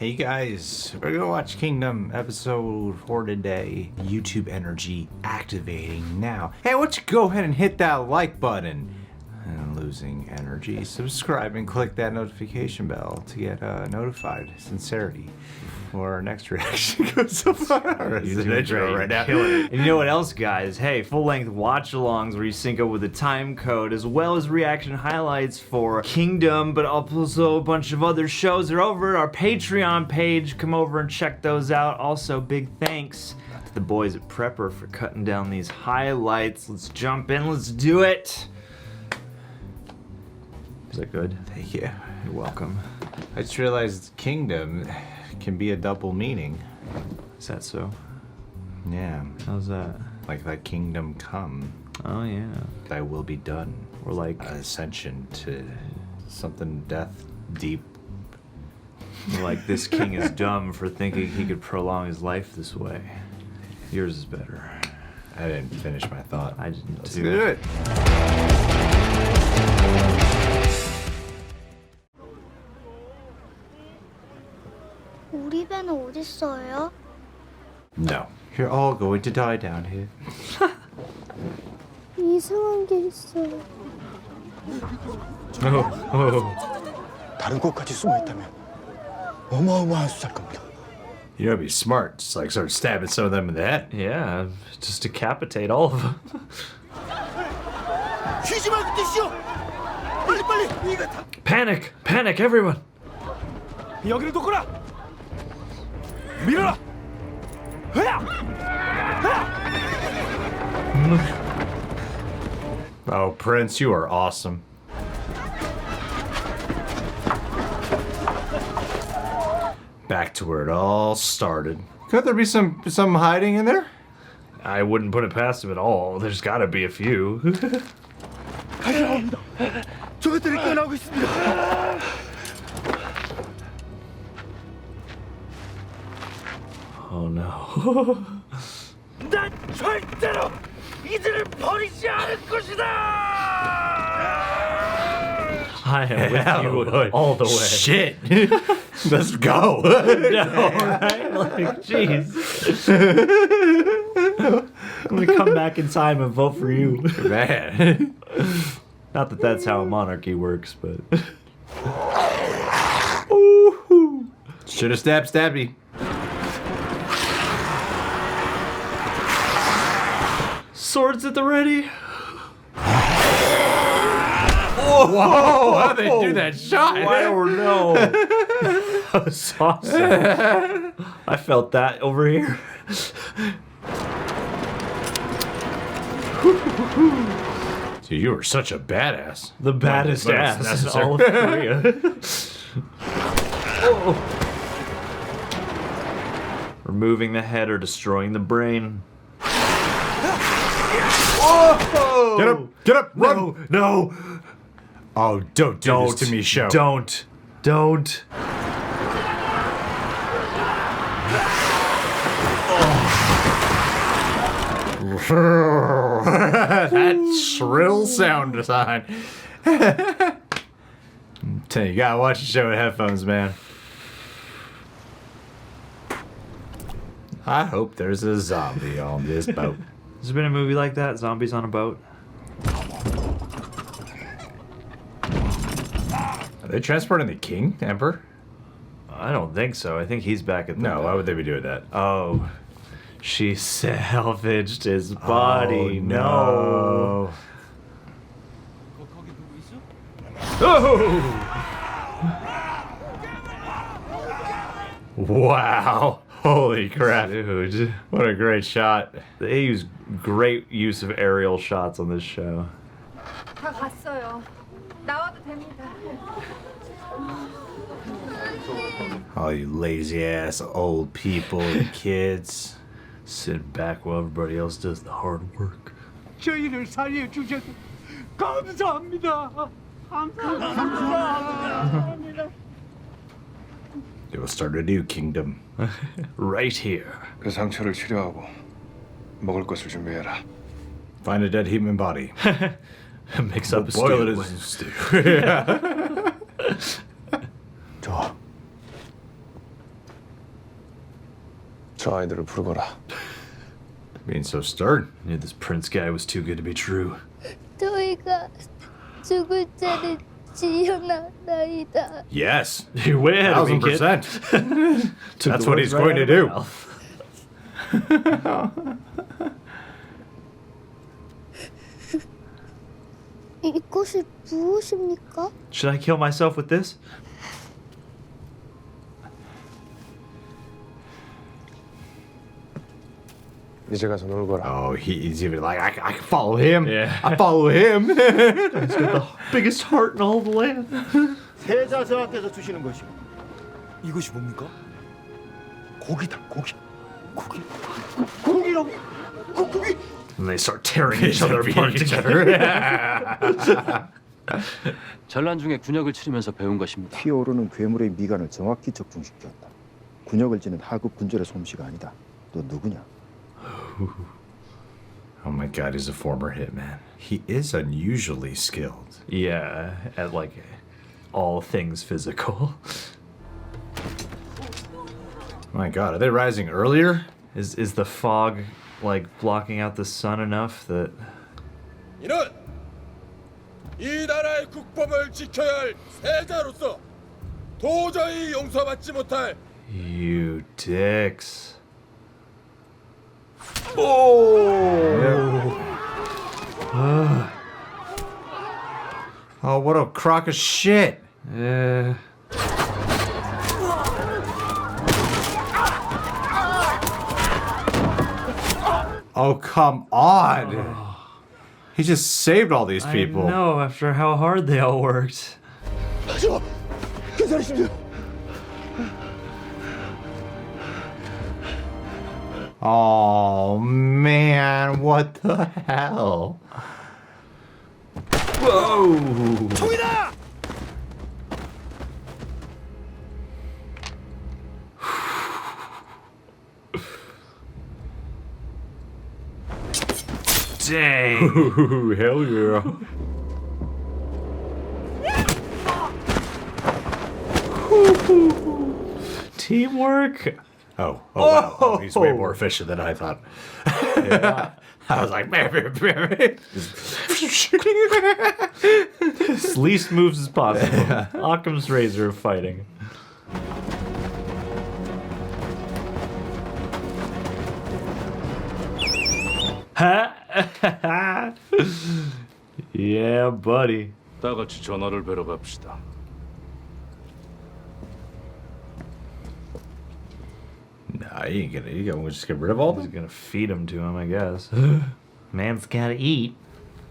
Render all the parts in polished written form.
Hey guys, we're gonna watch Kingdom episode 4 today. YouTube energy activating now. Hey, why don't you go ahead and hit that like button? And losing energy, subscribe and click that notification bell to get notified. Sincerity. For our next reaction goes so far. You're doing great right now. And you know what else, guys? Hey, full-length watch-alongs where you sync up with the time code, as well as reaction highlights for Kingdom, but also a bunch of other shows are over at our Patreon page. Come over and check those out. Also, big thanks to the boys at Prepper for cutting down these highlights. Let's jump in. Let's do it. Is that good? Thank you. You're welcome. I just realized Kingdom can be a double meaning. Is that so? Yeah. How's that? Like thy kingdom come. Oh, yeah. Thy will be done. Or like ascension to something death deep. like this king is dumb for thinking he could prolong his life this way. Yours is better. I didn't finish my thought. I didn't Let's do do it. 우리 배는 어딨어요? No. You're all going to die down here. 이상한 게 있어. 다른 곳까지 숨어 있다면 어마어마한 수사일 겁니다. You know, it'd be smart. Just like start stabbing some of them in the head. Yeah, just decapitate all of them. 쉬지 말고 뛰시오. 빨리 이거 다. Panic! Panic, everyone! 여기를 돕거라. 밀어라. Oh, Prince, you are awesome. Back to where it all started. Could there be some hiding in there? I wouldn't put it past him at all. There's gotta be a few. 달려옵니다. 저것들이 꺼나오고 있습니다. Oh no. 난 절대로 이들을 버리지 않을 것이다. I am with you all the way. Shit. Let's go. No, right? Like, jeez. I'm gonna come back in time and vote for you. Man. Not that that's how a monarchy works, but... Should have stabbed Stabby. Swords at the ready. Whoa! How'd they do that shot? I don't know. That was awesome. I felt that over here. Dude, you were such a badass. The baddest When it's ass in necessary. all of Korea. Removing the head or destroying the brain. Oh! Get up, run! No! Oh, don't do this to me, Seo. Don't. That shrill sound design. Tell you gotta watch the show with headphones, man. I hope there's a zombie on this boat. Has there been a movie like that? Zombies on a boat? Are they transporting the king, Emperor? I don't think so. I think he's back at the... No, why would they be doing that? Oh. She salvaged his body. Oh, no. Oh! Wow. Holy crap. Dude. What a great shot. They use great use of aerial shots on this show. 다 갔어요. 나와도 됩니다. All you lazy ass old people and kids. Sit back while everybody else does the hard work. 저희를 살려주셔서 감사합니다. 감사합니다. It will start a new kingdom. Right here. 그 상처를 치료하고 먹을 것을 준비해라. Find a dead human body. Mix up a Boil it stew. as a stew. 좋아. 저 아이들을 부르거라. Being so stern. I knew this prince guy was too good to be true. 너희가 죽을 자는 지어나나이다. Yes. You're way ahead of me, kid. 1000%. Took That's the what words he's right going out to of do. my mouth. 이것이 무엇입니까? Should I kill myself with this? 이제 가서 놀거라. Oh, he's even like, I can follow him. Yeah. I follow him. Biggest heart in all the land. 세자성한테서 주시는 것이 이것이 뭡니까? 고기다 고기 고기 고기라고 고기 And they start tearing each other apart together. 전란 중에 군역을 치르면서 배운 것입니다. 피어오르는 괴물의 미간을 정확히 적중시켰다. 군역을 지는 하급 군절의 솜씨가 아니다. 너 누구냐? Oh my god, he's a former hitman. He is unusually skilled. Yeah, at like all things physical. My god, are they rising earlier? Is the fog like blocking out the sun enough that 이는 이 나라의 국법을 지켜야 할 세자로서 도저히 용서받지 못할 you dicks? Oh, what a crock of shit. Oh, come on. He just saved all these people. I know, after how hard they all worked. 하지마 괜찮으십니까? Oh, man, what the hell? Whoa! 총이다! Dang! Ooh, hell yeah. Teamwork? Oh, wow. Oh, he's way more efficient than I thought. Yeah. I was like, As least moves as possible. Occam's razor of fighting. Yeah, buddy. 다 같이 전하를 뵈러 갑시다. Nah, you gonna just get rid of all He's them? gonna feed him to him, I guess. Man's gotta eat.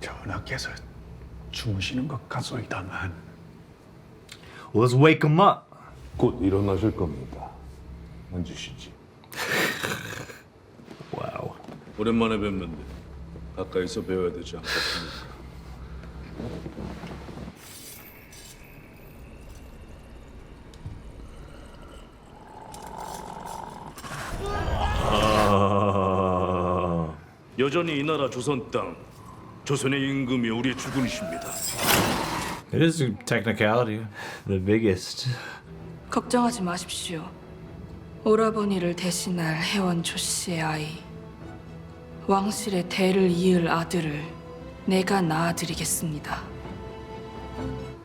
전하께서 주무시는 것 같소이다만 Well, let's wake him up. 곧 일어나실 겁니다. 앉으시지. Wow. 오랜만에 뵙는데 가까이서 배워야 되지 않겠습니까? 여전히 이 나라 조선 땅, 조선의 임금이 우리의 주군이십니다. It is a technicality. The biggest. 걱정하지 마십시오. 오라버니를 대신할 혜원 조 씨의 아이, 왕실의 대를 이을 아들을 내가 낳아드리겠습니다.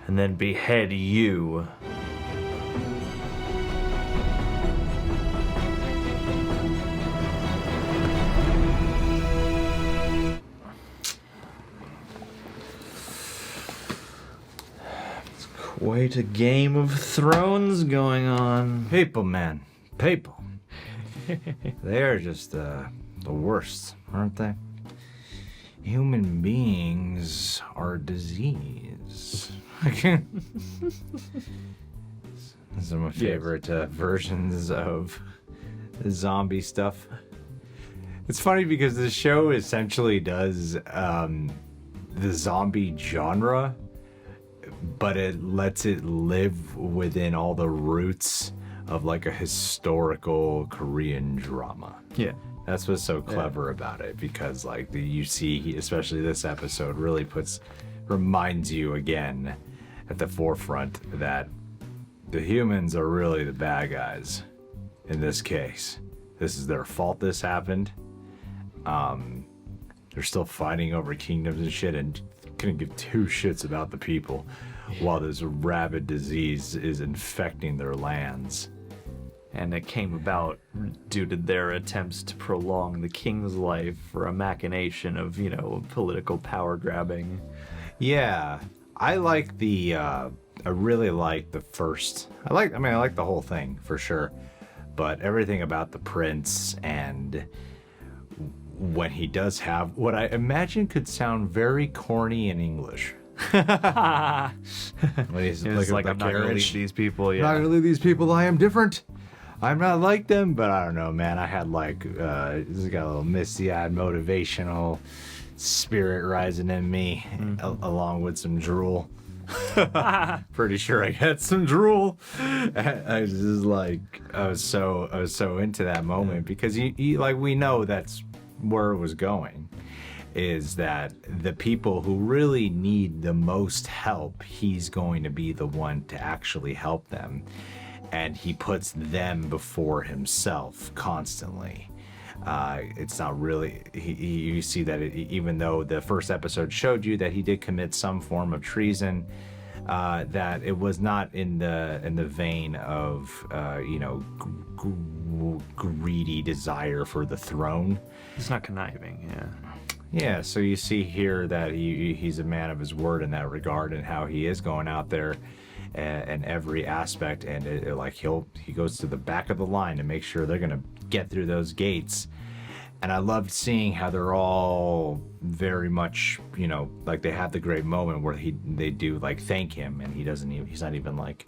And then behead you. Quite a Game of Thrones going on. People, man. People. They are just the worst, aren't they? Human beings are disease. These are my favorite versions of the zombie stuff. It's funny because the show essentially does the zombie genre, but it lets it live within all the roots of like a historical Korean drama. Yeah. That's what's so clever about it, because like you see, especially this episode really reminds you again at the forefront that the humans are really the bad guys in this case. this is their fault this happened. They're still fighting over kingdoms and shit and couldn't give two shits about the people while this rabid disease is infecting their lands. And it came about due to their attempts to prolong the king's life for a machination of, political power grabbing. Yeah, I like I really like the first. I like the whole thing for sure, but everything about the prince and when he does have what I imagine could sound very corny in English. When he's It's like I'm not gonna leave these people. I'm not gonna leave these people. I am different. I'm not like them, but I don't know, man. I had this got a little misty-eyed motivational spirit rising in me, along with some drool. Pretty sure I had some drool. I was just I was so into that moment because we know that's where it was going. Is that the people who really need the most help, he's going to be the one to actually help them. And he puts them before himself constantly. It's not really, you see that even though the first episode showed you that he did commit some form of treason, that it was not in the vein of, greedy desire for the throne. It's not conniving, yeah. Yeah, so you see here that he's a man of his word in that regard, and how he is going out there in every aspect, and he goes to the back of the line to make sure they're gonna get through those gates. And I loved seeing how they're all very much, they have the great moment where they do thank him, and he's not even like,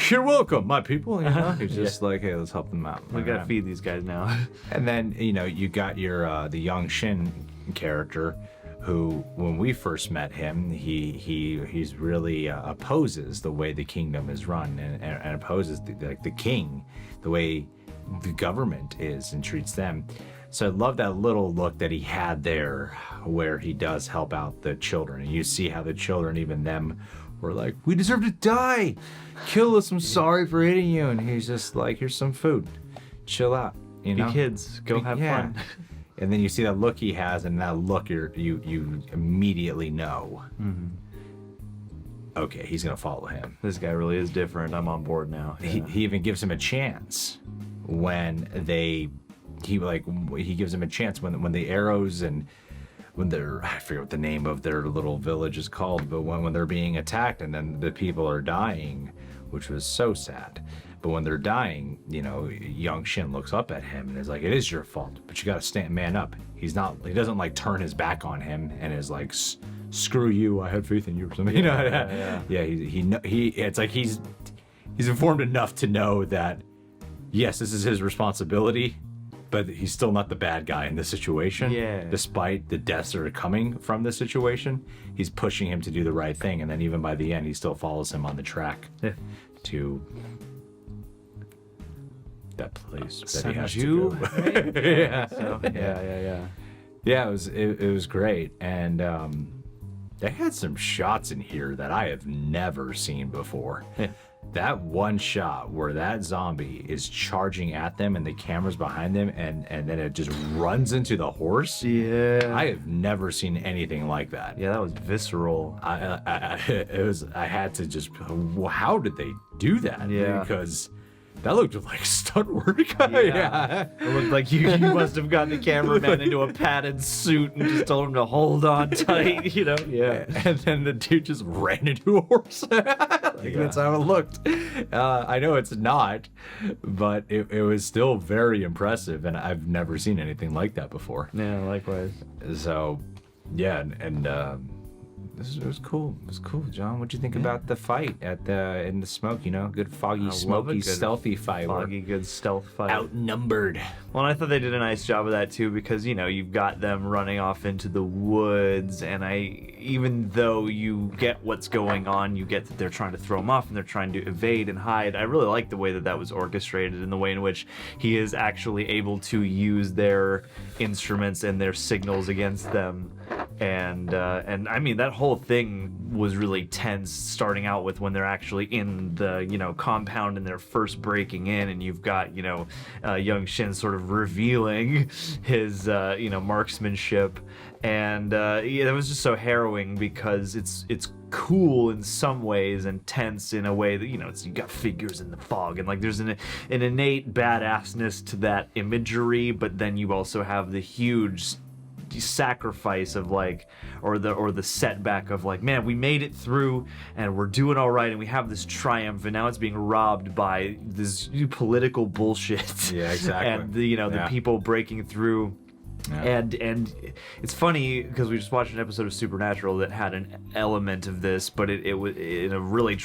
"You're welcome, my people," He's just like, "Hey, let's help them out. We gotta feed these guys now." And then you got your the young Shin character, who when we first met him, he's really opposes the way the kingdom is run, and opposes the king, the way the government is and treats them. So I love that little look that he had there, where he does help out the children, and you see how the children, even them, were like, "We deserve to die. Kill us. I'm sorry for hitting you." And he's just like, "Here's some food. Chill out. Be kids. Go have fun." And then you see that look he has, and that look you immediately know. Mm-hmm. Okay, he's gonna follow him. This guy really is different. I'm on board now. Yeah. He even gives him a chance when he gives him a chance when the arrows and when they're, I forget what the name of their little village is called, but when they're being attacked and then the people are dying, which was so sad. But when they're dying, young Shin looks up at him and is like, "It is your fault, but you gotta man up." He doesn't turn his back on him and is like, "Screw you, I had faith in you," or something. Yeah. It's like he's informed enough to know that, yes, this is his responsibility, but he's still not the bad guy in this situation. Yeah. Despite the deaths that are coming from this situation, he's pushing him to do the right thing, and then even by the end, he still follows him on the track to that place that he has to go. Right? Yeah. So, yeah. Yeah, it was great, and they had some shots in here that I have never seen before. Yeah. That one shot where that zombie is charging at them and the camera's behind them, and then it just runs into the horse. Yeah. I have never seen anything like that. Yeah, that was visceral. I had to just, how did they do that? Yeah. Because that looked like stunt work. Yeah. It looked like you must have gotten the cameraman into a padded suit and just told him to hold on tight, Yeah. And then the dude just ran into a horse. That's how it looked. I know it's not, but it was still very impressive, and I've never seen anything like that before. Yeah, likewise. So, yeah, and it was cool. It was cool, John. What'd you think about the fight in the smoke? Good foggy, smoky, stealthy fight. Foggy, good stealth fight. Outnumbered. Well, and I thought they did a nice job of that too, because you've got them running off into the woods, and even though you get what's going on, you get that they're trying to throw him off and they're trying to evade and hide. I really like the way that was orchestrated, and the way in which he is actually able to use their instruments and their signals against them And I mean, that whole thing was really tense, starting out with when they're actually in the, you know, compound and they're first breaking in, and you've got, you know, young Shin sort of revealing his, you know, marksmanship. And yeah, it was just so harrowing because it's cool in some ways and tense in a way that, you know, you got figures in the fog, and like there's an innate badassness to that imagery, but then you also have the huge sacrifice of like, or the setback of like, man, we made it through and we're doing all right and we have this triumph, and now it's being robbed by this political bullshit. Yeah, exactly. And the, you know, the people breaking through. Yeah. And it's funny because we just watched an episode of Supernatural that had an element of this, but it was in a really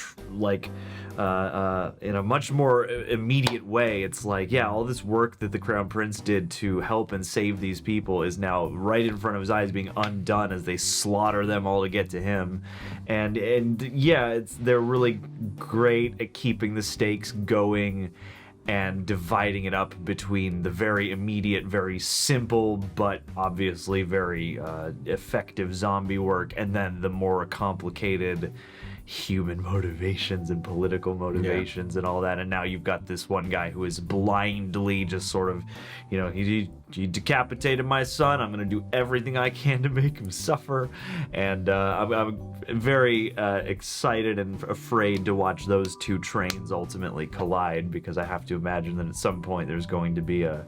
in a much more immediate way. It's like, yeah, all this work that the Crown Prince did to help and save these people is now right in front of his eyes being undone as they slaughter them all to get to him. And yeah, they're really great at keeping the stakes going and dividing it up between the very immediate, very simple, but obviously very effective zombie work, and then the more complicated human motivations and political motivations and all that. And now you've got this one guy who is blindly just sort of, you know, he decapitated my son, I'm gonna do everything I can to make him suffer. And I'm very excited and afraid to watch those two trains ultimately collide, because I have to imagine that at some point there's going to be a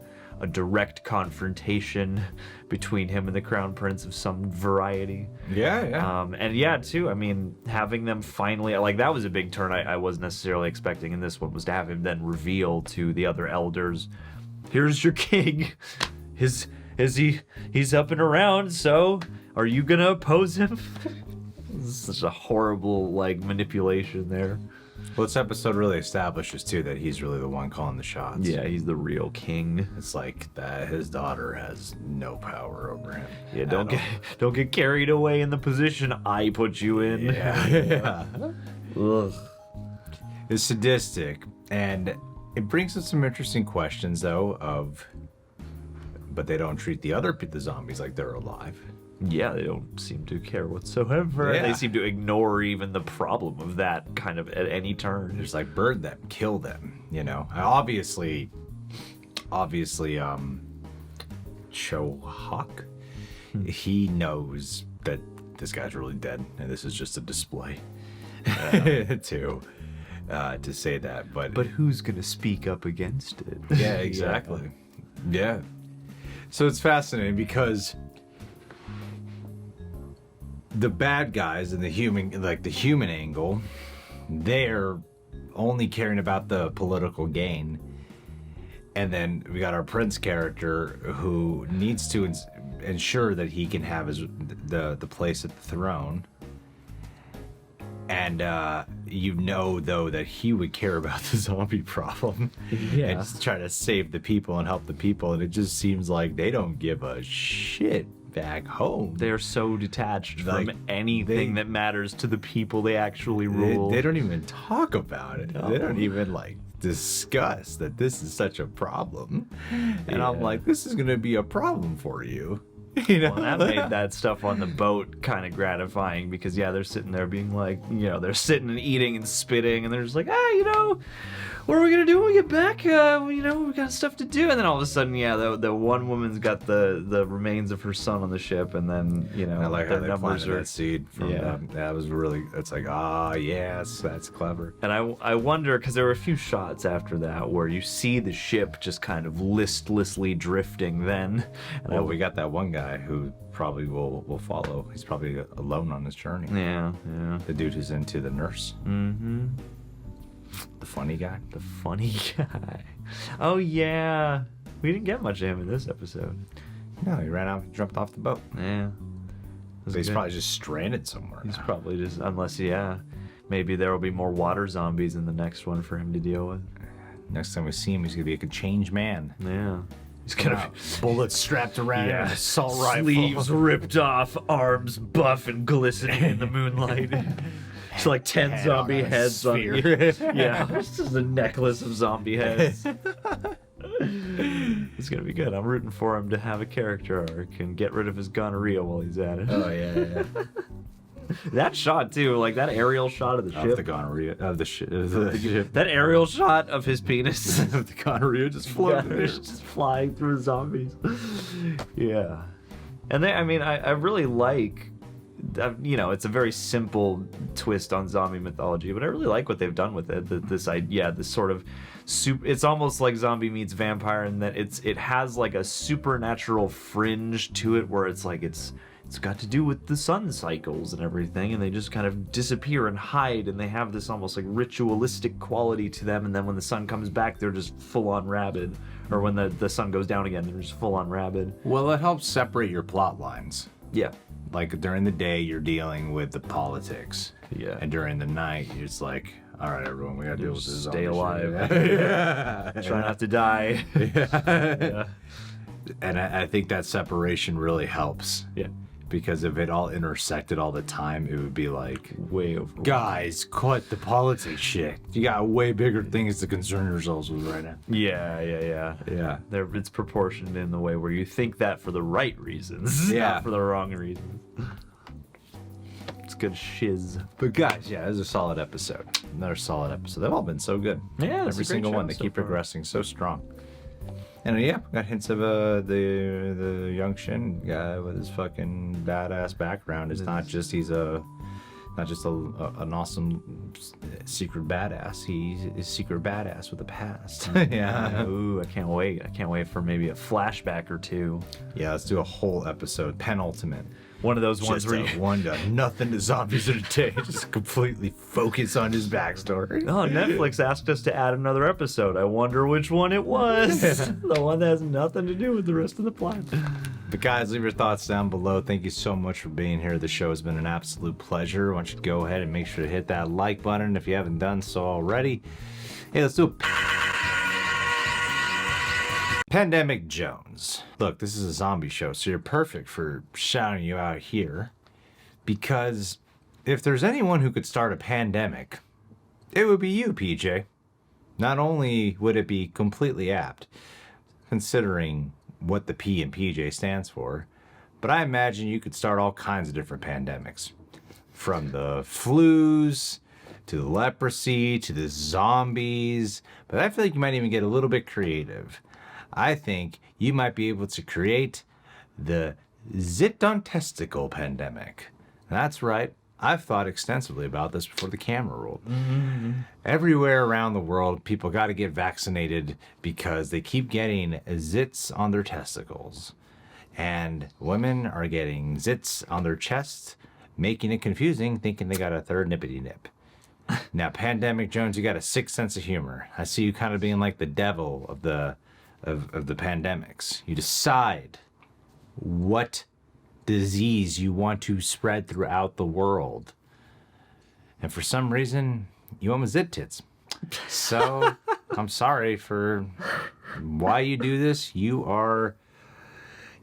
direct confrontation between him and the Crown Prince of some variety. Yeah. And yeah, too, I mean, having them finally, like, that was a big turn I wasn't necessarily expecting in this one, was to have him then reveal to the other elders, here's your king. He's up and around, so are you gonna oppose him? This is such a horrible, like, manipulation there. Well, this episode really establishes too that he's really the one calling the shots. Yeah, he's the real king. It's like that his daughter has no power over him. Yeah, don't get carried away in the position I put you in. Yeah. Ugh. It's sadistic, and it brings us some interesting questions though but they don't treat the zombies like they're alive. Yeah, they don't seem to care whatsoever. Yeah. They seem to ignore even the problem of that kind of at any turn. Just like bird them, kill them, you know. Obviously, Cho Hawk, he knows that this guy's really dead, and this is just a display to say that. But who's gonna speak up against it? yeah, exactly. Yeah. So it's fascinating because the bad guys and the human angle, they're only caring about the political gain. And then we got our prince character who needs to ensure that he can have the place at the throne. And you know, though, that he would care about the zombie problem. Yeah. And just try to save the people and help the people. And it just seems like they don't give a shit back home. They're so detached from anything that matters to the people they actually rule. They don't even talk about it. No. They don't even discuss that this is such a problem. And I'm like, this is gonna be a problem for you. You know? Well, that made that stuff on the boat kind of gratifying, because yeah, they're sitting there being like, you know, they're sitting and eating and spitting, and they're just like, you know, what are we gonna do when we get back? You know, we got stuff to do. And then all of a sudden, yeah, the one woman's got the remains of her son on the ship, and then, you know, I like how their they numbers planted are that seed from them. That was really, it's like, yes, that's clever. And I wonder, because there were a few shots after that where you see the ship just kind of listlessly drifting then. And We got that one guy who probably will follow. He's probably alone on his journey. Yeah. The dude who's into the nurse. Mm-hmm. The funny guy. The funny guy. Oh, yeah. We didn't get much of him in this episode. No, he ran out and jumped off the boat. Yeah. So he's probably just stranded somewhere. He's probably just, unless, maybe there will be more water zombies in the next one for him to deal with. Next time we see him, he's gonna be a changed man. Yeah. He's gonna be bullets strapped around him, assault rifle, sleeves ripped off, arms buff and glistening in the moonlight. It's like 10 zombie heads on you. Yeah, this is a necklace of zombie heads. He's gonna be good. I'm rooting for him to have a character arc and get rid of his gonorrhea while he's at it. Oh yeah. That shot too, like that aerial shot of the ship. Of the gonorrhea of the ship. That aerial shot of his penis. The gonorrhea just floating there. It's just flying through the zombies. Yeah. And I really like, it's a very simple twist on zombie mythology, but I really like what they've done with it. This sort of it's almost like zombie meets vampire in that it has like a supernatural fringe to it where it's like it's got to do with the sun cycles and everything, and they just kind of disappear and hide, and they have this almost like ritualistic quality to them, and then when the sun comes back, they're just full-on rabid. Or when the sun goes down again, they're just full-on rabid. Well, it helps separate your plot lines. Yeah. Like during the day, you're dealing with the politics. Yeah. And during the night, it's like, all right, everyone, we gotta deal with this. Stay alive. Yeah. Try not to die. Yeah. And I think that separation really helps. Yeah. Because if it all intersected all the time, it would be like, Way over. guys, cut the politics shit. You got way bigger things to concern yourselves with right now. Yeah. Yeah. It's proportioned in the way where you think that for the right reasons, Yeah. not for the wrong reasons. It's good shiz. But guys, yeah, it was a solid episode. Another solid episode. They've all been so good. Yeah, it's a every great single show one. They so keep far. progressing so strong. And yeah, got hints of the young Shin guy with his fucking badass background. It's not just an awesome secret badass. He's a secret badass with a past. Yeah. Ooh, I can't wait. I can't wait for maybe a flashback or two. Yeah, let's do a whole episode, penultimate. One of those ones Just where a one to nothing to zombies in a day. Just completely focus on his backstory. Oh, Netflix asked us to add another episode. I wonder which one it was. The one that has nothing to do with the rest of the plot. But guys, leave your thoughts down below. Thank you so much for being here. The show has been an absolute pleasure. I want you to go ahead and make sure to hit that like button if you haven't done so already. Hey, let's do a Pandemic Jones. Look, this is a zombie show, so you're perfect for shouting you out here. Because if there's anyone who could start a pandemic, it would be you, PJ. Not only would it be completely apt, considering what the P in PJ stands for, but I imagine you could start all kinds of different pandemics. From the flus, to the leprosy, to the zombies. But I feel like you might even get a little bit creative. I think you might be able to create the zit on testicle pandemic. That's right. I've thought extensively about this before the camera rolled. Mm-hmm. Everywhere around the world, people got to get vaccinated because they keep getting zits on their testicles. And women are getting zits on their chests, making it confusing, thinking they got a third nippity nip. Now, Pandemic Jones, you got a sick sense of humor. I see you kind of being like the devil of the pandemics. You decide what disease you want to spread throughout the world. And for some reason, you went with zit tits. So, I'm sorry for why you do this. You are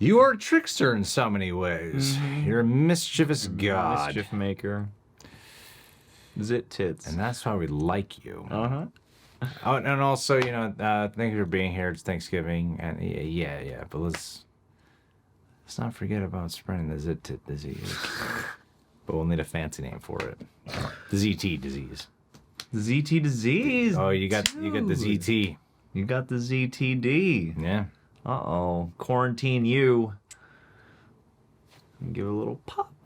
a trickster in so many ways. Mm-hmm. You're a mischievous god. Mischief maker. Zit tits. And that's why we like you. Uh-huh. Oh, and also, thank you for being here. It's Thanksgiving, and yeah. But let's not forget about spreading the zit tit disease. But we'll need a fancy name for it. The ZT disease. The ZT disease. Oh, you got the ZT. You got the ZTD. Yeah. Uh-oh. Quarantine you. Give it a little pop.